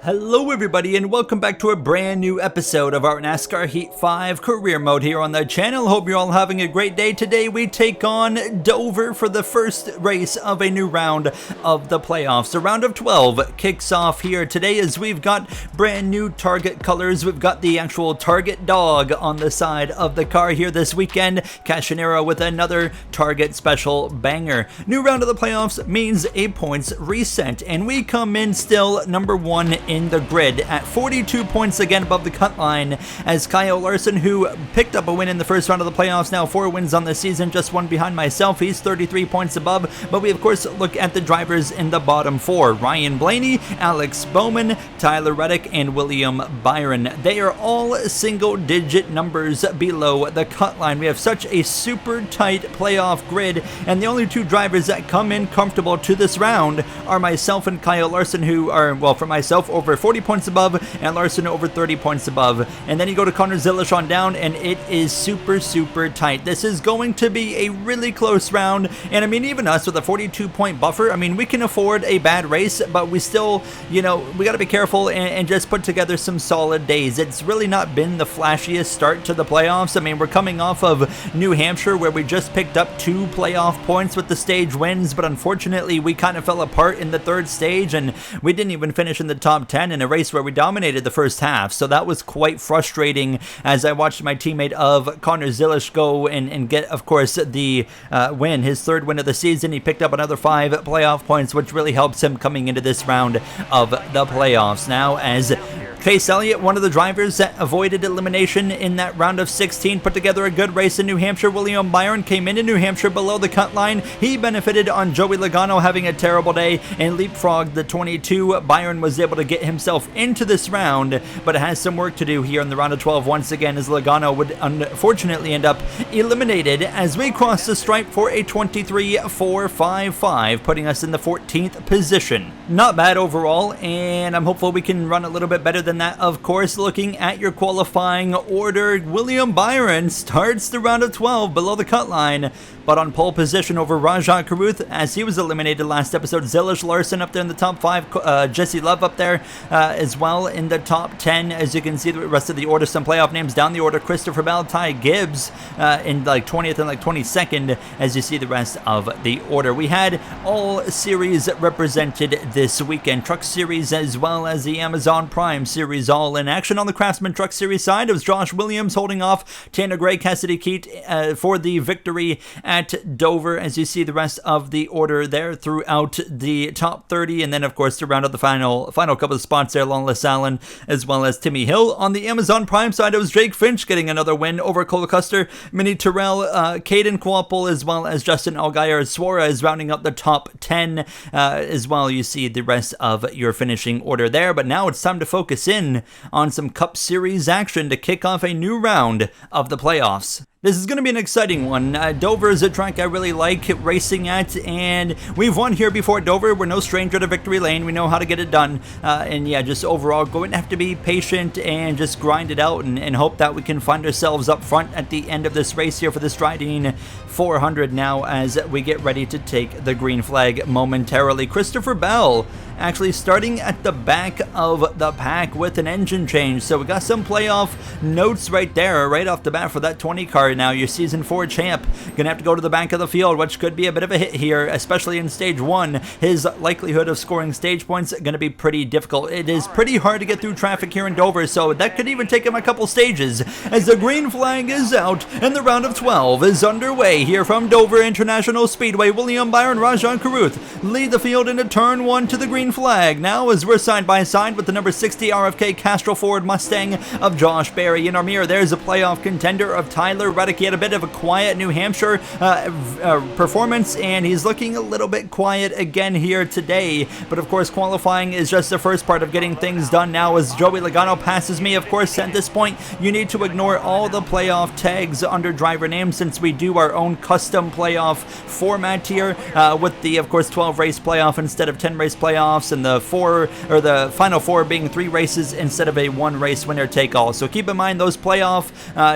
Hello everybody and welcome back to a brand new episode of our NASCAR Heat 5 career mode here on the channel. Hope you're all having a great day. Today we take on Dover for the first race of a new round of the playoffs. The round of 12 kicks off here today as we've got brand new target colors. We've got the actual target dog on the side of the car here this weekend. Cachinero with another target special banger. New round of the playoffs means a points reset and we come in still number one in the grid at 42 points again above the cut line as Kyle Larson, who picked up a win in the first round of the playoffs, now 4 wins on the season, just one behind myself. He's 33 points above, but we of course look at the drivers in the bottom 4. Ryan Blaney, Alex Bowman, Tyler Reddick, and William Byron. They are all single digit numbers below the cut line. We have such a super tight playoff grid, and the only two drivers that come in comfortable to this round are myself and Kyle Larson, who are, well, for myself, over 40 points above, and Larson over 30 points above. And then you go to Connor Zilish on down, and it is super tight. This is going to be a really close round, and I mean, even us with a 42 point buffer, I mean, we can afford a bad race, but we still, you know, we got to be careful and just put together some solid days. It's really not been the flashiest start to the playoffs. I mean, we're coming off of New Hampshire where we just picked up 2 playoff points with the stage wins, but unfortunately we kind of fell apart in the third stage, and we didn't even finish in the top 10 in a race where we dominated the first half. So that was quite frustrating as I watched my teammate of Connor Zilish go and get, of course, the win, his 3rd win of the season. He picked up another 5 playoff points, which really helps him coming into this round of the playoffs. Now, as Chase Elliott, one of the drivers that avoided elimination in that round of 16, put together a good race in New Hampshire. William Byron came into New Hampshire below the cut line. He benefited on Joey Logano having a terrible day and leapfrogged the 22. Byron was able to get himself into this round, but has some work to do here in the round of 12 once again, as Logano would unfortunately end up eliminated as we cross the stripe for a 23-4-5-5, putting us in the 14th position. Not bad overall, and I'm hopeful we can run a little bit better than that. Of course, looking at your qualifying order, William Byron starts the round of 12 below the cut line, but on pole position over Rajah Caruth as he was eliminated last episode. Zilish, Larson up there in the top 5, Jesse Love up there as well in the top 10. As you can see, the rest of the order, some playoff names down the order: Christopher Bell, Ty Gibbs in like 20th and like 22nd, as you see the rest of the order. We had all series represented this weekend, Truck Series as well as the Amazon Prime Series, all in action. On the Craftsman Truck Series side, it was Josh Williams holding off Tanner Gray, Cassidy Keat for the victory at Dover, as you see the rest of the order there throughout the top 30, and then of course to round out the final couple of spots there, Lon LaSallen as well as Timmy Hill. On the Amazon Prime side, it was Jake Finch getting another win over Cole Custer, Minnie Terrell, Caden Quapple, as well as Justin Allgaier. Suarez rounding up the top 10 as well. You see the rest of your finishing order there, but now it's time to focus in on some Cup Series action to kick off a new round of the playoffs. This is going to be an exciting one. Dover is a track I really like racing at, and we've won here before at Dover. We're no stranger to victory lane. We know how to get it done. And yeah, just overall going to have to be patient and just grind it out and hope that we can find ourselves up front at the end of this race here for the Striding 400 now as we get ready to take the green flag momentarily. Christopher Bell actually starting at the back of the pack with an engine change. So we got some playoff notes right there, right off the bat for that 20 car. Now your season 4 champ gonna have to go to the back of the field, which could be a bit of a hit here, especially in stage 1. His likelihood of scoring stage points gonna be pretty difficult. It is pretty hard to get through traffic here in Dover, so that could even take him a couple stages as the green flag is out and the round of 12 is underway here from Dover International Speedway. William Byron, Rajah Caruth lead the field into turn 1 to the green flag now as we're side by side with the number 60 RFK Castrol Ford Mustang of Josh Berry. In our mirror, there's a playoff contender of Tyler Reddick. He had a bit of a quiet New Hampshire performance, and he's looking a little bit quiet again here today. But of course, qualifying is just the first part of getting things done now as Joey Logano passes me. Of course, at this point, you need to ignore all the playoff tags under driver names since we do our own custom playoff format here with the, of course, 12 race playoff instead of 10 race playoff. playoffs, and the final 4 being 3 races instead of a 1 race winner take all. So keep in mind those playoff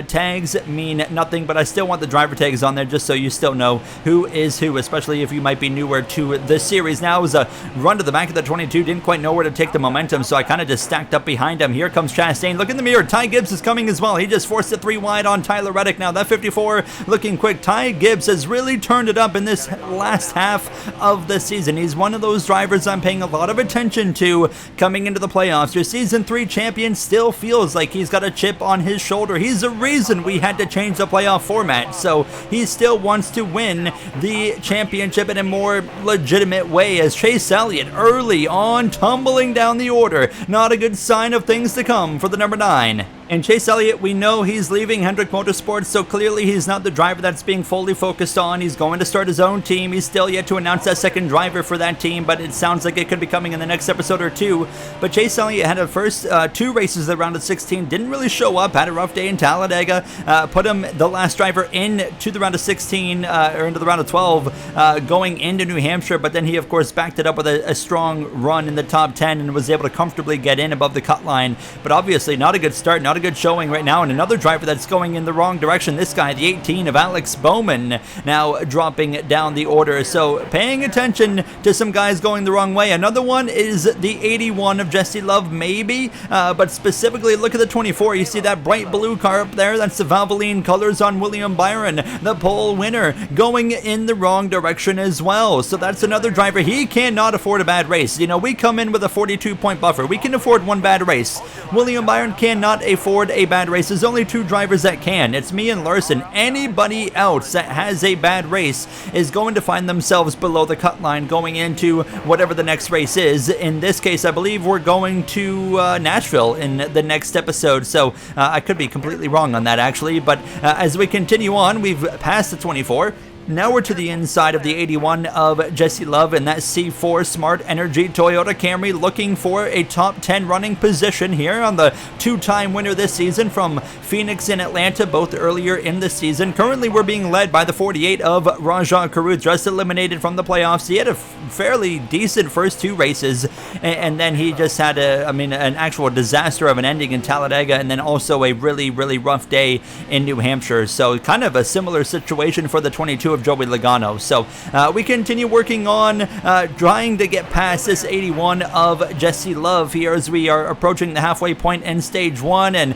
tags mean nothing, but I still want the driver tags on there just so you still know who is who, especially if you might be newer to this series. Now it was a run to the back of the 22, didn't quite know where to take the momentum, so I kind of just stacked up behind him. Here comes Chastain. Look in the mirror. Ty Gibbs is coming as well. He just forced it 3 wide on Tyler Reddick. Now that 54 looking quick. Ty Gibbs has really turned it up in this last half of the season. He's one of those drivers I'm paying a lot of attention to coming into the playoffs. Your Season 3 champion still feels like he's got a chip on his shoulder. He's the reason we had to change the playoff format, so he still wants to win the championship in a more legitimate way, as Chase Elliott early on tumbling down the order. Not a good sign of things to come for the number 9. And Chase Elliott, we know he's leaving Hendrick Motorsports, so clearly he's not the driver that's being fully focused on. He's going to start his own team. He's still yet to announce that second driver for that team, but it sounds like it could be coming in the next episode or 2. But Chase Elliott had the first 2 races of the round of 16, didn't really show up, had a rough day in Talladega, put him, the last driver, into the round of 16, or into the round of 12, going into New Hampshire, but then he, of course, backed it up with a strong run in the top 10 and was able to comfortably get in above the cut line. But obviously, not a good start, not a good showing right now, and another driver that's going in the wrong direction. This guy, the 18 of Alex Bowman, now dropping down the order. So paying attention to some guys going the wrong way. Another one is the 81 of Jesse Love, maybe, but specifically look at the 24. You see that bright blue car up there? That's the Valvoline colors on William Byron, the pole winner, going in the wrong direction as well. So that's another driver. He cannot afford a bad race. You know, we come in with a 42-point buffer. We can afford one bad race. William Byron cannot afford a bad race. There's only 2 drivers that can. It's me and Larson. Anybody else that has a bad race is going to find themselves below the cut line going into whatever the next race is. In this case, I believe we're going to Nashville in the next episode, so I could be completely wrong on that actually, but as we continue on, we've passed the 24. Now we're to the inside of the 81 of Jesse Love in that C4 Smart Energy Toyota Camry, looking for a top 10 running position here on the 2-time winner this season from Phoenix and Atlanta, both earlier in the season. Currently, we're being led by the 48 of Rajah Caruth, just eliminated from the playoffs. He had a fairly decent first 2 races, and then he just had an actual disaster of an ending in Talladega, and then also a really, really rough day in New Hampshire. So kind of a similar situation for the 22 of Joey Logano. So we continue working on trying to get past this 81 of Jesse Love here as we are approaching the halfway point in stage 1, and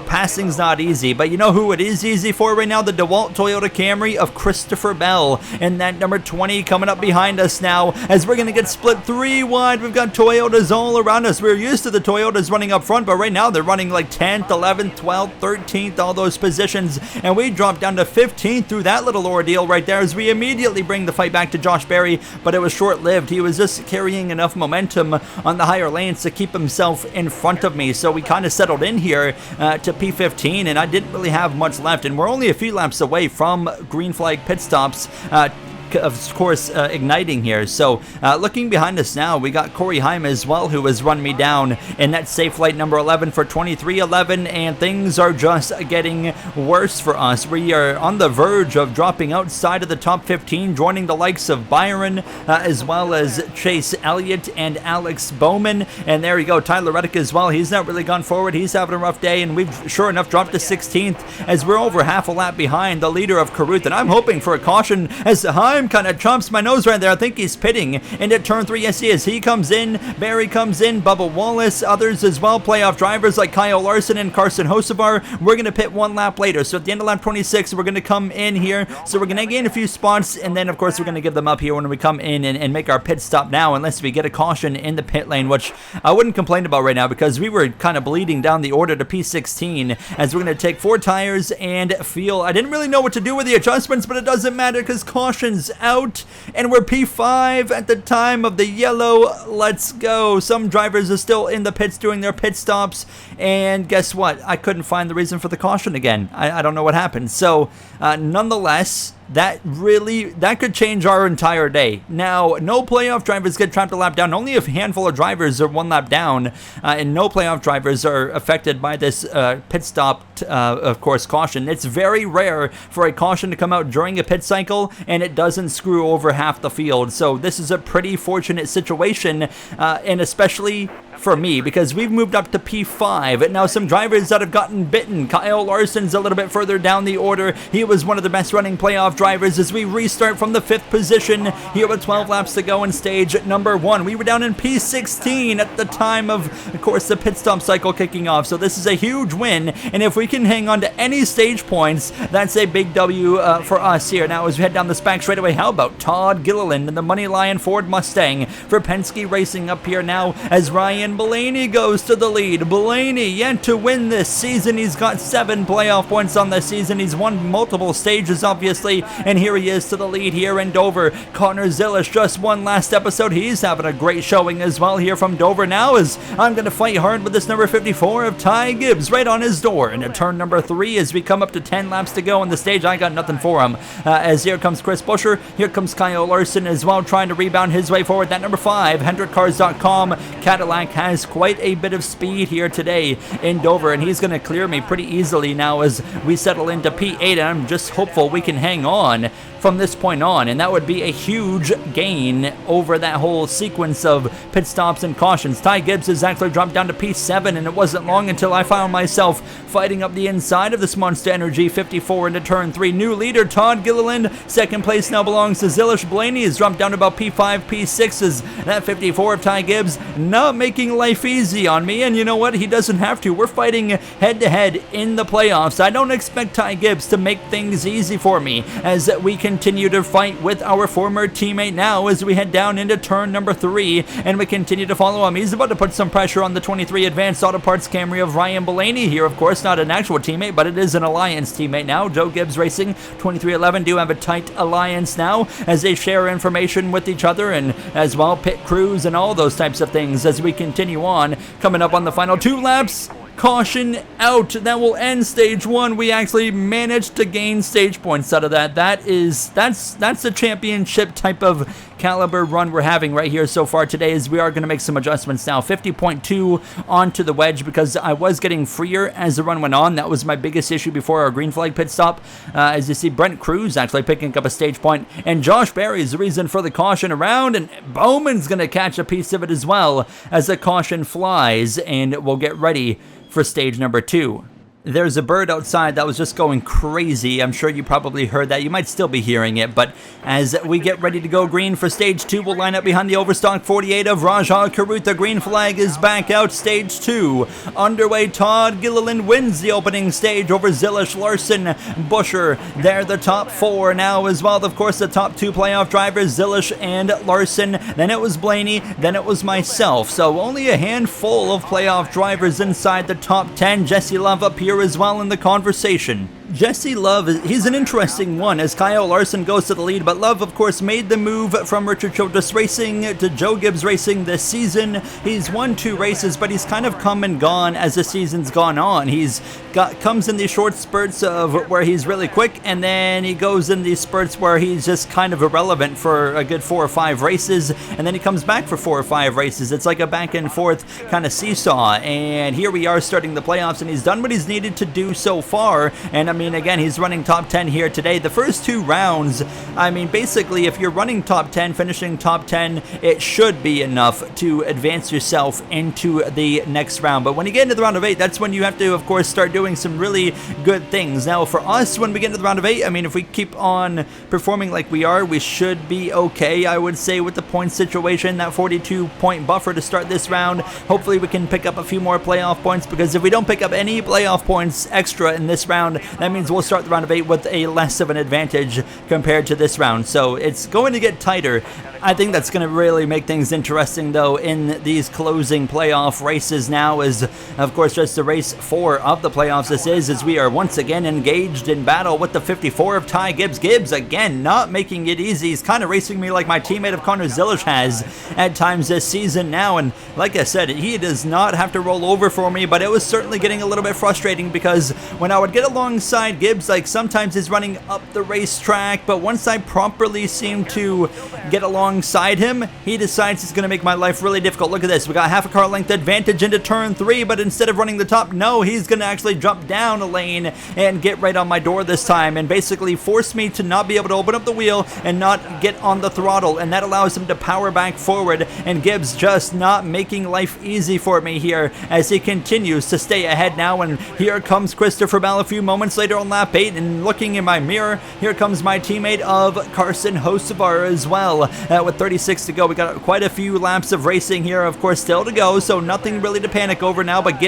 passing's not easy, but you know who it is easy for right now? The DeWalt Toyota Camry of Christopher Bell, and that number 20 coming up behind us now as we're going to get split 3 wide. We've got Toyotas all around us. We're used to the Toyotas running up front, but right now they're running like 10th, 11th, 12th, 13th, all those positions, and we dropped down to 15th through that little ordeal right there as we immediately bring the fight back to Josh Berry, but it was short-lived. He was just carrying enough momentum on the higher lanes to keep himself in front of me, so we kind of settled in here to P15, and I didn't really have much left, and we're only a few laps away from green flag pit stops, of course, igniting here. So looking behind us now, we got Corey Heim as well, who has run me down in that safe light number 11 for 23:11, and things are just getting worse for us. We are on the verge of dropping outside of the top 15, joining the likes of Byron, as well as Chase Elliott and Alex Bowman. And there you go, Tyler Reddick as well. He's not really gone forward. He's having a rough day, and we've sure enough dropped to 16th as we're over half a lap behind the leader of Caruth. And I'm hoping for a caution as Heim kind of chomps my nose right there. I think he's pitting into turn 3. Yes, he is. He comes in. Barry comes in. Bubba Wallace. Others as well. Playoff drivers like Kyle Larson and Carson Hocevar. We're going to pit 1 lap later. So at the end of lap 26, we're going to come in here. So we're going to gain a few spots, and then, of course, we're going to give them up here when we come in and make our pit stop now, unless we get a caution in the pit lane, which I wouldn't complain about right now because we were kind of bleeding down the order to P16 as we're going to take 4 tires and feel. I didn't really know what to do with the adjustments, but it doesn't matter because caution's out, and we're P5 at the time of the yellow. Let's go. Some drivers are still in the pits doing their pit stops, and guess what? I couldn't find the reason for the caution again. I don't know what happened. So nonetheless, that could change our entire day. Now, no playoff drivers get trapped a lap down. Only a handful of drivers are one lap down, and no playoff drivers are affected by this pit stop, of course, caution. It's very rare for a caution to come out during a pit cycle, and it doesn't screw over half the field. So this is a pretty fortunate situation, and especially for me, because we've moved up to P5. Now, some drivers that have gotten bitten. Kyle Larson's a little bit further down the order. He was one of the best running playoff drivers as we restart from the 5th position here with 12 laps to go in stage number 1. We were down in P16 at the time of course, the pit stop cycle kicking off. So this is a huge win, and if we can hang on to any stage points, that's a big W for us here. Now, as we head down the spec straight away, how about Todd Gilliland and the Money Lion Ford Mustang for Penske Racing up here now as Ryan Blaney goes to the lead. Blaney yet to win this season. He's got 7 playoff points on the season. He's won multiple stages, obviously, and here he is to the lead here in Dover. Connor Zilish just won last episode. He's having a great showing as well here from Dover now, as I'm going to fight hard with this number 54 of Ty Gibbs right on his door into turn number 3 as we come up to 10 laps to go on the stage. I got nothing for him, as here comes Chris Buescher. Here comes Kyle Larson as well, trying to rebound his way forward. That number 5, HendrickCars.com Cadillac, has quite a bit of speed here today in Dover, and he's going to clear me pretty easily now as we settle into P8, and I'm just hopeful we can hang on from this point on, and that would be a huge gain over that whole sequence of pit stops and cautions. Ty Gibbs has actually dropped down to P7, and it wasn't long until I found myself fighting up the inside of this Monster Energy 54 into turn 3. New leader Todd Gilliland. Second place now belongs to Zilish. Blaney has dropped down to about P5, P6 as that 54 of Ty Gibbs not making life easy on me, and you know what? He doesn't have to. We're fighting head-to-head in the playoffs. I don't expect Ty Gibbs to make things easy for me as we continue to fight with our former teammate now as we head down into turn number 3, and we continue to follow him. He's about to put some pressure on the 23 Advanced Auto Parts Camry of Ryan Blaney here. Of course, not an actual teammate, but it is an alliance teammate now. Joe Gibbs Racing 2311 do have a tight alliance now as they share information with each other, and as well pit crews and all those types of things as we continue on. Coming up on the final 2 laps, caution out. That will end stage 1. We actually managed to gain stage points out of that. That's a championship type of caliber run we're having right here so far today, as we are going to make some adjustments now. 50.2 onto the wedge because I was getting freer as the run went on. That was my biggest issue before our green flag pit stop. As you see, Brent Cruz actually picking up a stage point, and Josh Berry is the reason for the caution around, and Bowman's going to catch a piece of it as well as the caution flies, and we'll get ready for stage number 2. There's a bird outside that was just going crazy. I'm sure you probably heard that. You might still be hearing it, but as we get ready to go green for stage 2, we'll line up behind the overstock 48 of Rajah Karut. The green flag is back out. Stage 2 underway. Todd Gilliland wins the opening stage over Zilish, Larson, Buescher. They're the top 4 now as well. Of course, the top 2 playoff drivers, Zilish and Larson. Then it was Blaney. Then it was myself. So only a handful of playoff drivers inside the top 10. Jesse Love up here as well in the conversation. Jesse Love, he's an interesting one as Kyle Larson goes to the lead, but Love, of course, made the move from Richard Childress Racing to Joe Gibbs Racing this season. He's won 2 races, but he's kind of come and gone as the season's gone on. Comes in these short spurts of where he's really quick, and then he goes in these spurts where he's just kind of irrelevant for a good 4 or 5 races, and then he comes back for 4 or 5 races. It's like a back and forth kind of seesaw, and here we are starting the playoffs, and he's done what he's needed to do so far, and I mean, again, he's running top 10 here today. The first 2 rounds, I mean, basically, if you're running top 10, finishing top 10, it should be enough to advance yourself into the next round. But when you get into the round of 8, that's when you have to, of course, start doing some really good things. Now, for us, when we get into the round of 8, I mean, if we keep on performing like we are, we should be okay, I would say, with the point situation. That 42-point buffer to start this round. Hopefully, we can pick up a few more playoff points, because if we don't pick up any playoff points extra in this round, that means we'll start the round of 8 with a less of an advantage compared to this round. So it's going to get tighter. I think that's going to really make things interesting, though, in these closing playoff races now, as, of course, just the race 4 of the playoffs this is, as we are once again engaged in battle with the 54 of Ty Gibbs. Gibbs, again, not making it easy. He's kind of racing me like my teammate of Connor Zilish has at times this season now, and like I said, he does not have to roll over for me, but it was certainly getting a little bit frustrating because when I would get alongside Gibbs, like sometimes he's running up the racetrack, but once I properly seem to get alongside him, he decides he's going to make my life really difficult. Look at this. We got half a car length advantage into turn 3, but instead of running the top, no, he's going to actually jump down a lane and get right on my door this time and basically force me to not be able to open up the wheel and not get on the throttle, and that allows him to power back forward, and Gibbs just not making life easy for me here as he continues to stay ahead now. And here comes Christopher Bell a few moments later on lap 8, and looking in my mirror, here comes my teammate of Carson Hocevar as well. With 36 to go, we got quite a few laps of racing here, of course, still to go, so nothing really to panic over now, but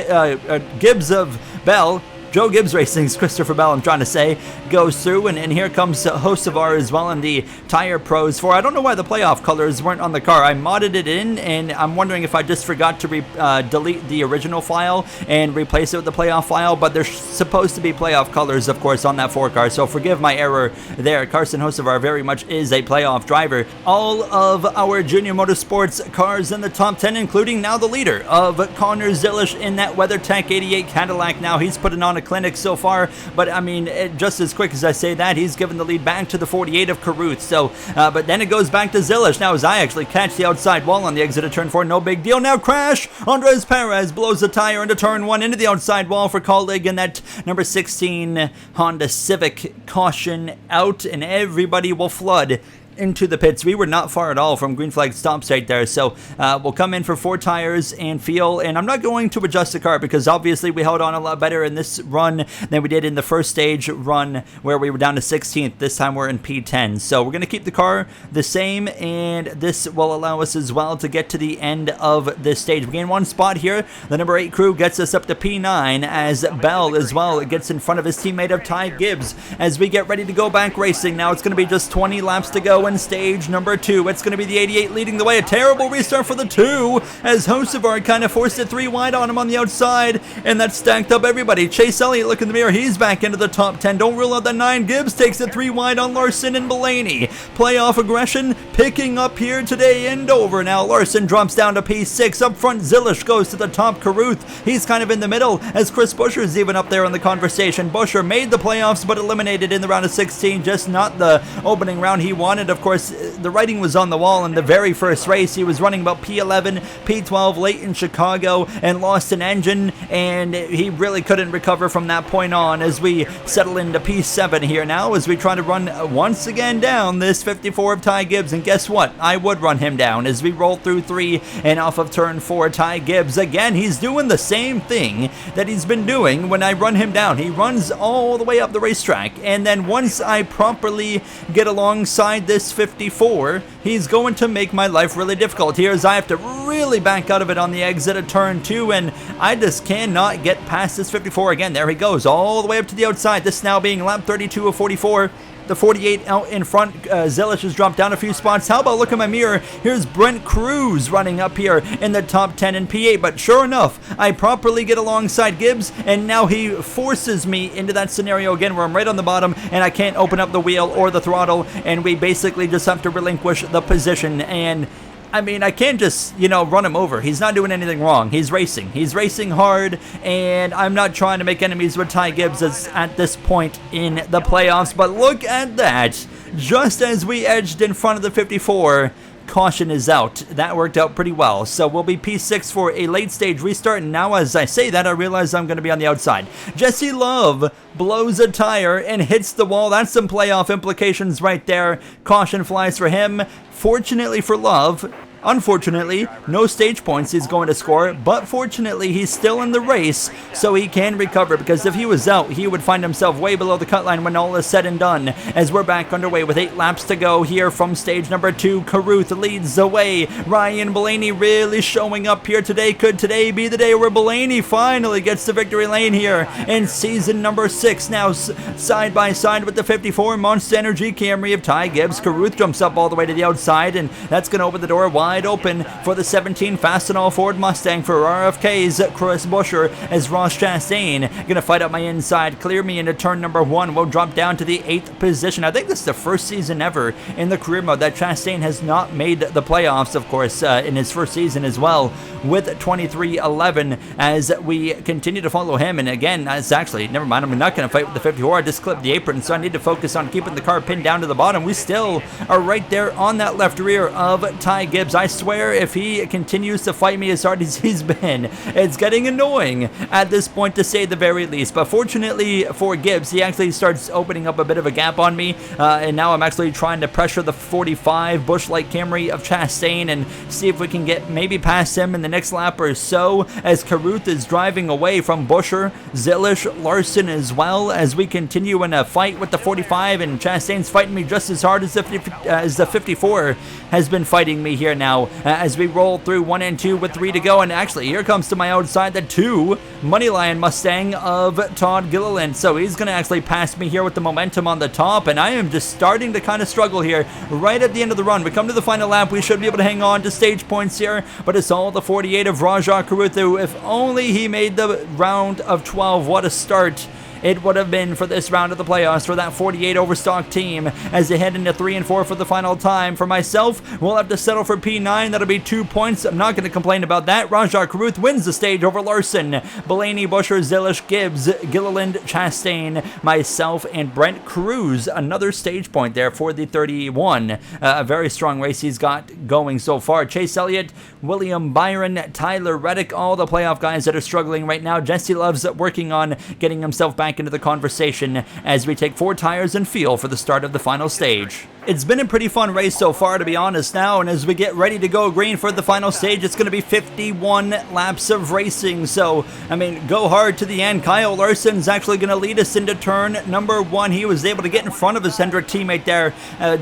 Gibbs of Bell, Joe Gibbs Racing's Christopher Bell, I'm trying to say, goes through, and here comes Hocevar as well in the Tire Pros 4. I don't know why the playoff colors weren't on the car. I modded it in, and I'm wondering if I just forgot to delete the original file and replace it with the playoff file, but there's supposed to be playoff colors, of course, on that 4 car, so forgive my error there. Carson Hocevar very much is a playoff driver. All of our Junior Motorsports cars in the top 10, including now the leader of Connor Zilish in that WeatherTech 88 Cadillac. Now he's putting on a clinic so far, but I mean, just as quick as I say that, he's given the lead back to the 48 of Caruth. So, but then it goes back to Zilish. Now as I actually catch the outside wall on the exit of turn 4, no big deal. Now crash! Andres Perez blows the tire into turn 1 into the outside wall for colleague in that number 16 Honda Civic. Caution out, and everybody will flood into the pits. We were not far at all from green flag stops right there, so we'll come in for 4 tires and feel, and I'm not going to adjust the car because obviously we held on a lot better in this run than we did in the first stage run where we were down to 16th. This time we're in P10, so we're going to keep the car the same, and this will allow us as well to get to the end of this stage. We gain 1 spot here. The number 8 crew gets us up to P9 as Bell as well gets in front of his teammate of Ty Gibbs as we get ready to go back racing. Now it's going to be just 20 laps to go in stage number 2. It's going to be the 88 leading the way. A terrible restart for the 2 as Hocevar kind of forced it 3 wide on him on the outside, and that stacked up everybody. Chase Elliott, look in the mirror, he's back into the top 10. Don't rule out the 9. Gibbs takes it 3 wide on Larson and Blaney. Playoff aggression picking up here today in Dover. Now Larson drops down to P6. Up front, Zilish goes to the top. Caruth, he's kind of in the middle as Chris Buescher's even up there in the conversation. Buescher made the playoffs but eliminated in the round of 16, just not the opening round he wanted. Of course, the writing was on the wall in the very first race. He was running about P11, P12 late in Chicago and lost an engine, and he really couldn't recover from that point on as we settle into P7 here now as we try to run once again down this 54 of Ty Gibbs. And guess what? I would run him down as we roll through 3 and off of turn 4. Ty Gibbs, again, he's doing the same thing that he's been doing when I run him down. He runs all the way up the racetrack, and then once I properly get alongside this 54, he's going to make my life really difficult here as I have to really back out of it on the exit of turn 2, and I just cannot get past this 54 again. There he goes all the way up to the outside. This now being lap 32 of 44. The 48 out in front. Zilish has dropped down a few spots. How about look at my mirror? Here's Brent Cruz running up here in the top 10 in P8. But sure enough, I properly get alongside Gibbs, and now he forces me into that scenario again where I'm right on the bottom and I can't open up the wheel or the throttle, and we basically just have to relinquish the position. And I mean, I can't just, run him over. He's not doing anything wrong. He's racing. He's racing hard, and I'm not trying to make enemies with Ty Gibbs at this point in the playoffs. But look at that. Just as we edged in front of the 54, caution is out. That worked out pretty well. So we'll be P6 for a late stage restart. And now as I say that, I realize I'm going to be on the outside. Jesse Love blows a tire and hits the wall. That's some playoff implications right there. Caution flies for him. Fortunately for Love, Unfortunately, no stage points he's going to score, but fortunately he's still in the race, so he can recover, because if he was out, he would find himself way below the cut line when all is said and done. As we're back underway with 8 laps to go here from stage number 2, Caruth leads the way. Ryan Blaney really showing up here today. Could today be the day where Blaney finally gets the victory lane here in season number 6? Now side by side with the 54 Monster Energy Camry of Ty Gibbs. Caruth jumps up all the way to the outside, and that's going to open the door wide open for the 17 Fastenal Ford Mustang for RFK's Chris Buescher, as Ross Chastain gonna fight up my inside, clear me into turn number 1. We'll drop down to the 8th position. I think this is the first season ever in the career mode that Chastain has not made the playoffs, of course, in his first season as well, with 23-11, as we continue to follow him. And again, it's actually, never mind, I'm not gonna fight with the 54. I just clipped the apron, so I need to focus on keeping the car pinned down to the bottom. We still are right there on that left rear of Ty Gibbs. I swear, if he continues to fight me as hard as he's been, it's getting annoying at this point, to say the very least. But fortunately for Gibbs, he actually starts opening up a bit of a gap on me, and now I'm actually trying to pressure the 45 Busch Light Camry of Chastain and see if we can get maybe past him in the next lap or so, as Caruth is driving away from Buescher, Zilish, Larson as well, as we continue in a fight with the 45, and Chastain's fighting me just as hard as the 54 has been fighting me here now, as we roll through 1 and 2 with 3 to go. And actually, here comes to my outside the 2 Moneyline Mustang of Todd Gilliland, so he's going to actually pass me here with the momentum on the top, and I am just starting to kind of struggle here right at the end of the run. We come to the final lap, we should be able to hang on to stage points here, but it's all the 48 of Rajah Caruth. If only he made the round of 12. What a start it would have been for this round of the playoffs for that 48 Overstock team, as they head into 3 and 4 for the final time. For myself, we'll have to settle for P9. That'll be 2 points. I'm not going to complain about that. Rajah Caruth wins the stage over Larson, Blaney, Buescher, Zilish, Gibbs, Gilliland, Chastain, myself, and Brent Cruz. Another stage point there for the 31. A very strong race he's got going so far. Chase Elliott, William Byron, Tyler Reddick, all the playoff guys that are struggling right now. Jesse Love's working on getting himself back into the conversation as we take 4 tires and feel for the start of the final stage. It's been a pretty fun race so far, to be honest now, and as we get ready to go green for the final stage, it's going to be 51 laps of racing. So, I mean, go hard to the end. Kyle Larson's actually going to lead us into turn number 1. He was able to get in front of his Hendrick teammate there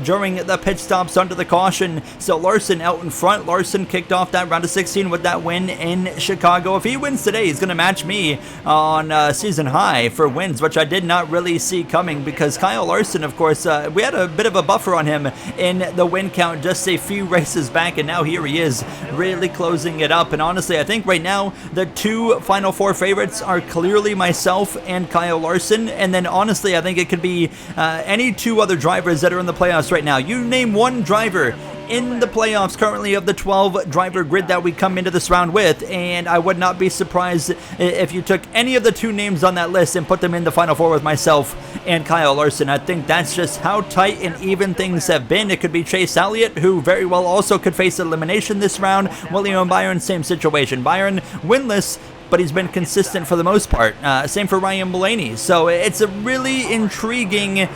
during the pit stops under the caution. So Larson out in front. Larson kicked off that round of 16 with that win in Chicago. If he wins today, he's going to match me on season high for wins, which I did not really see coming, because Kyle Larson, of course, we had a bit of a buffer on him in the win count just a few races back, and now here he is really closing it up. And honestly, I think right now the 2 Final Four favorites are clearly myself and Kyle Larson, and then honestly I think it could be any 2 other drivers that are in the playoffs right now. You name one driver in the playoffs currently of the 12 driver grid that we come into this round with, and I would not be surprised if you took any of the 2 names on that list and put them in the Final Four with myself and Kyle Larson. I think that's just how tight and even things have been. It could be Chase Elliott, who very well also could face elimination this round. William Byron, same situation. Byron winless, but he's been consistent for the most part. Same for Ryan Blaney. So it's a really intriguing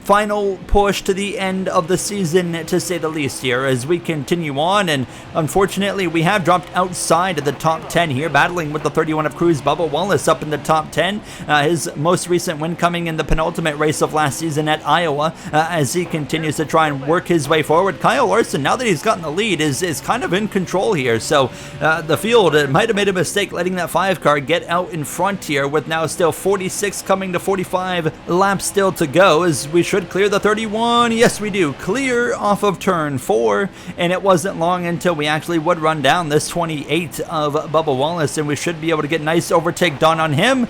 final push to the end of the season, to say the least, here as we continue on. And unfortunately, we have dropped outside of the top 10 here, battling with the 31 of Cruz. Bubba Wallace up in the top 10. His most recent win coming in the penultimate race of last season at Iowa, as he continues to try and work his way forward. Kyle Larson, now that he's gotten the lead, is kind of in control here. So the field might have made a mistake letting that 5 car get out in front here, with now still 46 coming to 45 laps still to go, as we should clear the 31. Yes, we do. Clear off of turn 4, and it wasn't long until we actually would run down this 28 of Bubba Wallace, and we should be able to get a nice overtake done on him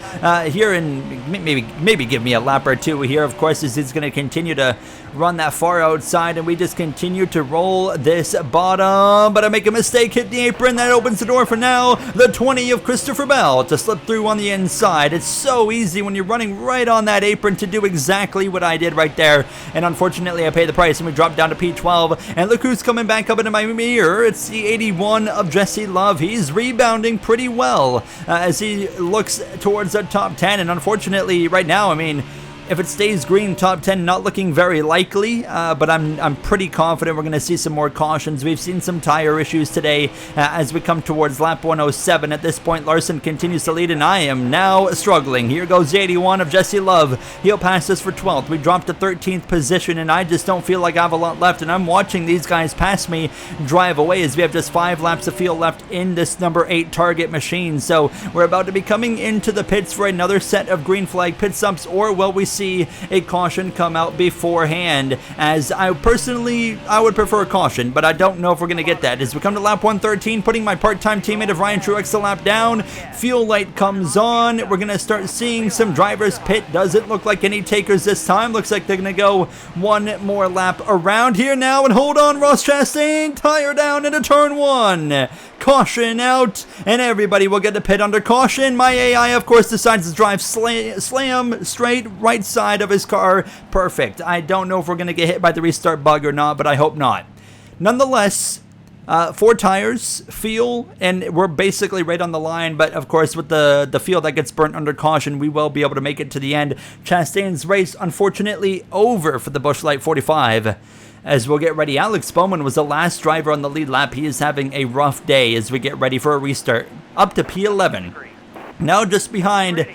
here, and maybe give me a lap or 2 here, of course, as he's going to continue to run that far outside, and we just continue to roll this bottom, but I make a mistake, hit the apron. That opens the door for now the 20 of Christopher Bell to slip through on the inside. It's so easy when you're running right on that apron to do exactly what I did right there, and unfortunately I pay the price, and we drop down to P12, and look who's coming back up into my mirror. It's the 81 of Jesse Love. He's rebounding pretty well as he looks towards the top 10, and unfortunately right now, I mean, If it stays green, top 10 not looking very likely, but I'm pretty confident we're going to see some more cautions. We've seen some tire issues today as we come towards lap 107. At this point, Larson continues to lead, and I am now struggling. Here goes the 81 of Jesse Love. He'll pass us for 12th. We dropped to 13th position, and I just don't feel like I have a lot left, and I'm watching these guys pass me drive away as we have just 5 laps of field left in this number 8 target machine. So we're about to be coming into the pits for another set of green flag pit stops, or will we see a caution come out beforehand? As I would prefer a caution, but I don't know if we're going to get that. As we come to lap 113, putting my part-time teammate of Ryan Truex a lap down, fuel light comes on. We're going to start seeing some drivers pit. Doesn't look like any takers this time. Looks like they're going to go one more lap around here now, and hold on, Ross Chastain, tire down into turn 1. Caution out, and everybody will get to pit under caution. My AI, of course, decides to drive slam straight right side of his car. Perfect. I don't know if we're going to get hit by the restart bug or not, but I hope not. Nonetheless, 4 tires, fuel, and we're basically right on the line, but of course with the fuel that gets burnt under caution, we will be able to make it to the end. Chastain's race, unfortunately, over for the Busch Light 45. As we'll get ready, Alex Bowman was the last driver on the lead lap. He is having a rough day as we get ready for a restart. Up to P11. Now just behind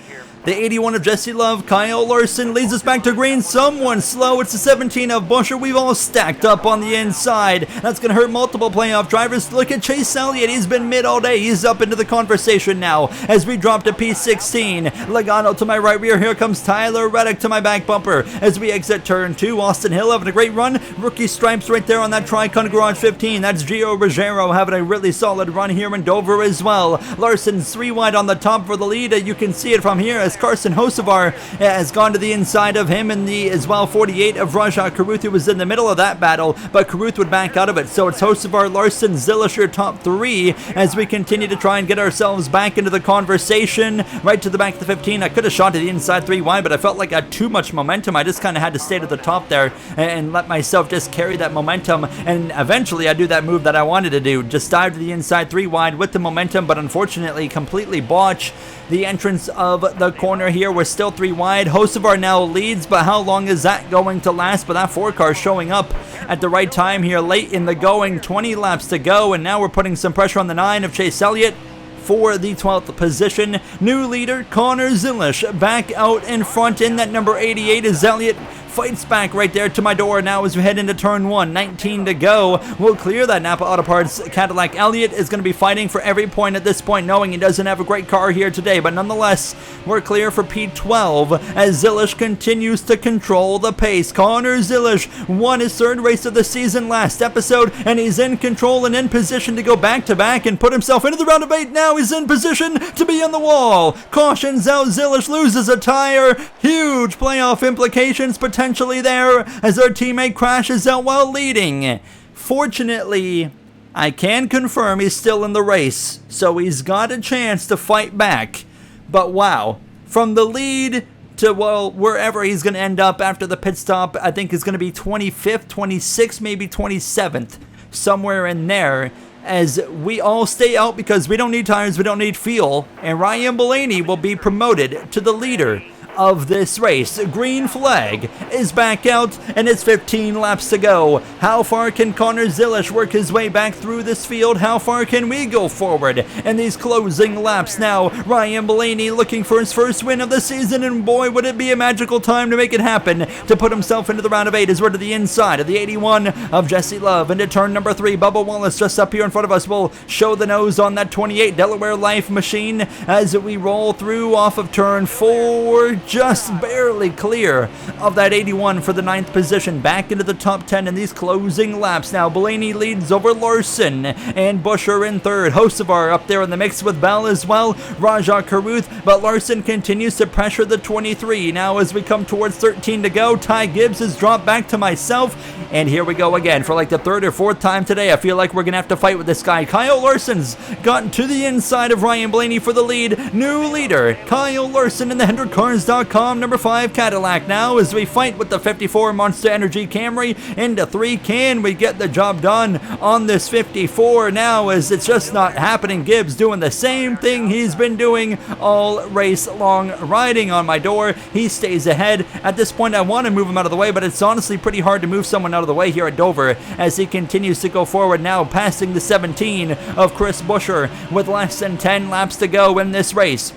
the 81 of Jesse Love, Kyle Larson leads us back to green. Someone slow. It's the 17 of Buescher. We've all stacked up on the inside. That's going to hurt multiple playoff drivers. Look at Chase Elliott. He's been mid all day. He's up into the conversation now as we drop to P16. Logano to my right rear. Here comes Tyler Reddick to my back bumper as we exit turn 2. Austin Hill having a great run. Rookie stripes right there on that Tricon Garage 15. That's Gio Ruggiero having a really solid run here in Dover as well. Larson's 3 wide on the top for the lead. You can see it from here as Carson Hocevar has gone to the inside of him, and the as well 48 of Rajah Caruth, who was in the middle of that battle, but Caruth would back out of it. So it's Hocevar, Larson, Zillisher top 3 as we continue to try and get ourselves back into the conversation. Right to the back of the 15. I could have shot to the inside 3 wide, but I felt like I had too much momentum. I just kind of had to stay to the top there and let myself just carry that momentum, and eventually I do that move that I wanted to do, just dive to the inside 3 wide with the momentum, but unfortunately completely botch the entrance of the corner here. We're still 3 wide. Hocevar now leads, but how long is that going to last? But that 4 car showing up at the right time here late in the going. 20 laps to go, and now we're putting some pressure on the 9 of Chase Elliott for the 12th position. New leader Connor Zilisch back out in front in that number 88 is Elliott. Fights back right there to my door now as we head into turn 1. 19 to go. We'll clear that Napa Auto Parts Cadillac. Elliott is going to be fighting for every point at this point, knowing he doesn't have a great car here today, but nonetheless, we're clear for P12 as Zilisch continues to control the pace. Connor Zilisch won his 3rd race of the season last episode, and he's in control and in position to go back-to-back and put himself into the round of 8. Now he's in position to be on the wall. Cautions out. Zilisch loses a tire. Huge playoff implications potentially there as our teammate crashes out while leading. Fortunately, I can confirm he's still in the race, so he's got a chance to fight back. But wow, from the lead to, well, wherever he's going to end up after the pit stop, I think is going to be 25th, 26th, maybe 27th, somewhere in there, as we all stay out because we don't need tires, we don't need fuel, and Ryan Blaney will be promoted to the leader of this race. Green flag is back out, and it's 15 laps to go. How far can Connor Zilisch work his way back through this field? How far can we go forward in these closing laps now? Ryan Blaney looking for his first win of the season, and boy, would it be a magical time to make it happen, to put himself into the round of 8 as we're to the inside of the 81 of Jesse Love into turn number 3. Bubba Wallace just up here in front of us will show the nose on that 28 Delaware Life machine as we roll through off of turn 4, just barely clear of that 81 for the 9th position, back into the top 10 in these closing laps. Now Blaney leads over Larson and Buescher in 3rd. Hocevar up there in the mix with Bell as well. Rajah Caruth, but Larson continues to pressure the 23. Now as we come towards 13 to go, Ty Gibbs has dropped back to myself, and here we go again for like the 3rd or 4th time today. I feel like we're gonna have to fight with this guy. Kyle Larson's gotten to the inside of Ryan Blaney for the lead. New leader Kyle Larson in the Hendrick Cars Commentators.com number 5 Cadillac now as we fight with the 54 Monster Energy Camry into 3. Can we get the job done on this 54 now, as it's just not happening? Gibbs doing the same thing he's been doing all race long, riding on my door. He stays ahead. At this point, I want to move him out of the way, but it's honestly pretty hard to move someone out of the way here at Dover as he continues to go forward now, passing the 17 of Chris Buescher with less than 10 laps to go in this race.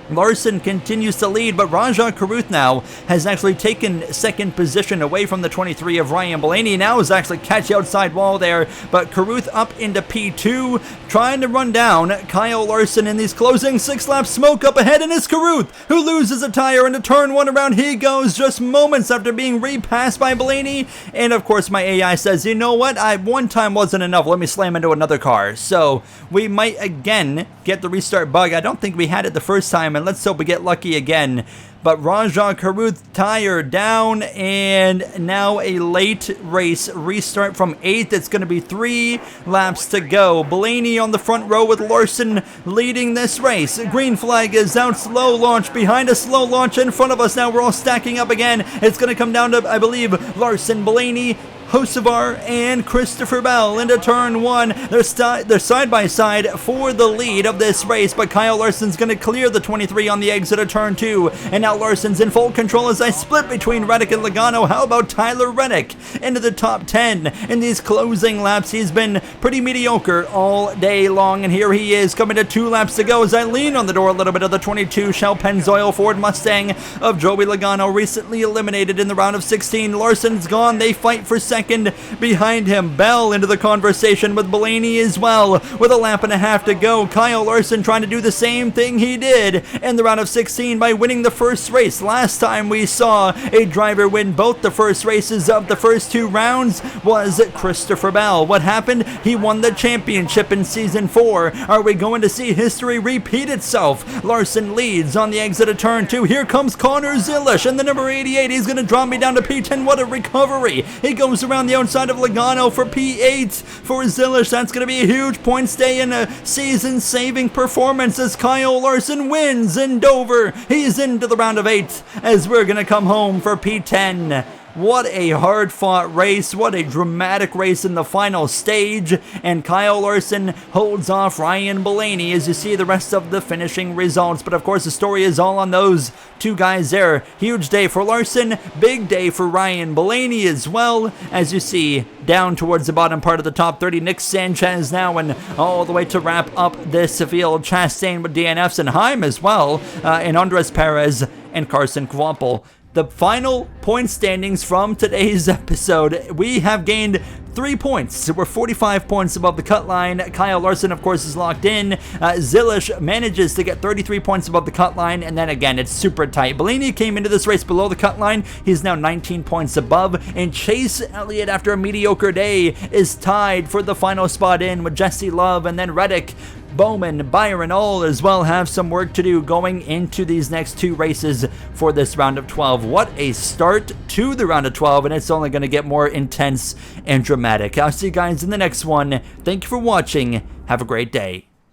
Larson continues to lead, but Rajah Caruth now has actually taken second position away from the 23 of Ryan Blaney. Now is actually catch outside wall there, but Caruth up into P2, trying to run down Kyle Larson in these closing 6 laps. Smoke up ahead, and it's Caruth who loses a tire into turn 1. Around he goes just moments after being repassed by Blaney. And of course my AI says, you know what, one time wasn't enough, let me slam into another car. So we might again get the restart bug. I don't think we had it the first time, and let's hope we get lucky again. But Rajah Caruth tire down, and now a late race restart from 8th. It's going to be 3 laps to go. Blaney on the front row with Larson leading this race. Green flag is out. Slow launch behind us, slow launch in front of us. Now we're all stacking up again. It's going to come down to, I believe, Larson, Blaney, Hocevar, and Christopher Bell into turn 1. They're side by side for the lead of this race, but Kyle Larson's going to clear the 23 on the exit of turn 2. And now Larson's in full control as I split between Reddick and Logano. How about Tyler Reddick into the top 10 in these closing laps? He's been pretty mediocre all day long, and here he is coming to 2 laps to go as I lean on the door a little bit of the 22 Shell Pennzoil Ford Mustang of Joey Logano, recently eliminated in the round of 16. Larson's gone. They fight for second behind him. Bell into the conversation with Blaney as well, with a lap and a half to go. Kyle Larson trying to do the same thing he did in the round of 16 by winning the first race. Last time we saw a driver win both the first races of the first 2 rounds was Christopher Bell. What happened? He won the championship in season 4. Are we going to see history repeat itself? Larson leads on the exit of turn 2. Here comes Connor Zilish and the number 88. He's going to drop me down to P10. What a recovery. He goes around the outside of Logano for P8 for Zilish. That's going to be a huge point stay and a season-saving performance as Kyle Larson wins in Dover. He's into the round of 8 as we're going to come home for P10. What a hard-fought race. What a dramatic race in the final stage. And Kyle Larson holds off Ryan Blaney as you see the rest of the finishing results. But of course, the story is all on those 2 guys there. Huge day for Larson. Big day for Ryan Blaney as well. As you see, down towards the bottom part of the top 30, Nick Sanchez now, and all the way to wrap up this field. Chastain with DNFs and Heim as well. And Andres Perez and Carson Kvapil. The final point standings from today's episode, we have gained 3 points. So we're 45 points above the cut line. Kyle Larson, of course, is locked in. Zilish manages to get 33 points above the cut line, and then again, it's super tight. Blaney came into this race below the cut line. He's now 19 points above, and Chase Elliott, after a mediocre day, is tied for the final spot in with Jesse Love, and then Reddick, Bowman, Byron all as well have some work to do going into these next 2 races for this round of 12. What a start to the round of 12, and it's only going to get more intense and dramatic. I'll see you guys in the next one. Thank you for watching. Have a great day.